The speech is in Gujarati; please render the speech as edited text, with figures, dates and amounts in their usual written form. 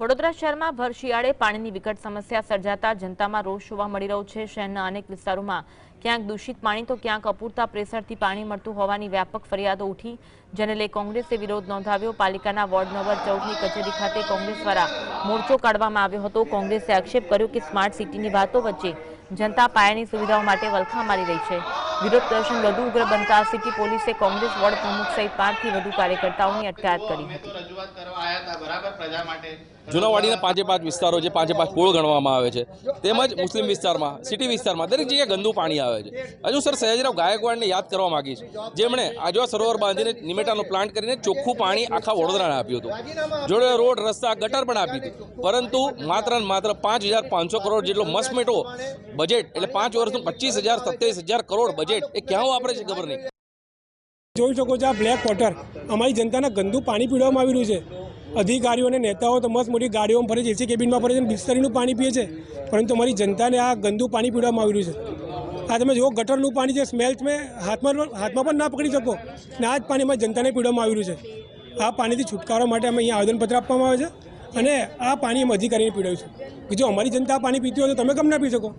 વડોદરા શહેરમાં ભર શિયાળે પાણીની વિકટ સમસ્યા સર્જાતા જનતામાં રોષ જોવા મળી રહ્યો છે। શહેરના અનેક વિસ્તારોમાં ક્યાંક દૂષિત પાણી તો ક્યાંક અપૂરતા પ્રેશરથી પાણી મળતું હોવાની વ્યાપક ફરિયાદો ઉઠી, જેને લઈ કોંગ્રેસે વિરોધ નોંધાવ્યો। પાલિકાના વોર્ડ નંબર 14ની કચેરી ખાતે કોંગ્રેસ દ્વારા મોરચો કાઢવામાં આવ્યો હતો। કોંગ્રેસે આક્ષેપ કર્યો કે સ્માર્ટ સિટીની વાતો વચ્ચે જનતા પાયાની સુવિધાઓ માટે વલખા મારી રહી છે। વિરોધ પ્રદર્શન વધુ ઉગ્ર બનતા સિટી પોલીસે કોંગ્રેસ વોર્ડ પ્રમુખ સહિત 5થી વધુ કાર્યકર્તાઓની અટકાયત કરી હતી। જૂનાવાડીના 5 વિસ્તારો જે 5 પોળ ગણવામાં આવે છે, તેમજ મુસ્લિમ વિસ્તારમાં, સિટી વિસ્તારમાં દરેક જગ્યાએ ગંદુ પાણી આવે છે। હજુ સર સયાજીરાવ ગાયકવાડને યાદ કરવા માગી છે, જેમણે આજવા સરોવર બાંધીને નિમેટાનો પ્લાન્ટ કરીને ચોખ્ખું પાણી આખા વડોદરાને આપ્યું હતું, જોડે રોડ રસ્તા ગટર પણ આપી હતી, પરંતુ માત્ર 5,500 કરોડ જેટલો મસમેટો બજેટ, એટલે 5 વર્ષનું 25,000 27,000 કરોડ બજેટ એ ક્યાં વાપરે છે ખબર નહીં। જોઈ શકો છો, આ બ્લેક વોટર અમારી જનતાને ગંદુ પાણી પીવડાવવામાં આવી રહ્યું છે। અધિકારીઓ અને નેતાઓ તો મસ્ત મોટી ગાડીઓમાં ફરે છે, એસી કેબિનમાં ફરે છે, બિસ્તરીનું પાણી પીએ છે, પરંતુ અમારી જનતાને આ ગંદુ પાણી પીવડાવવામાં આવી રહ્યું છે। આ તમે જુઓ, ગટરનું પાણી છે, સ્મેલ તમે હાથમાં પણ ના પકડી શકો ને આ જ પાણી અમારી જનતાને પીવડાવવામાં આવી રહ્યું છે। આ પાણીથી છુટકારો માટે અમે અહીંયા આવેદનપત્ર આપવામાં આવે છે અને આ પાણી અમે અધિકારીને પીવડાવ્યું છે કે જો અમારી જનતા આ પાણી પીતી હોય તો તમે કેમ ના પી શકો।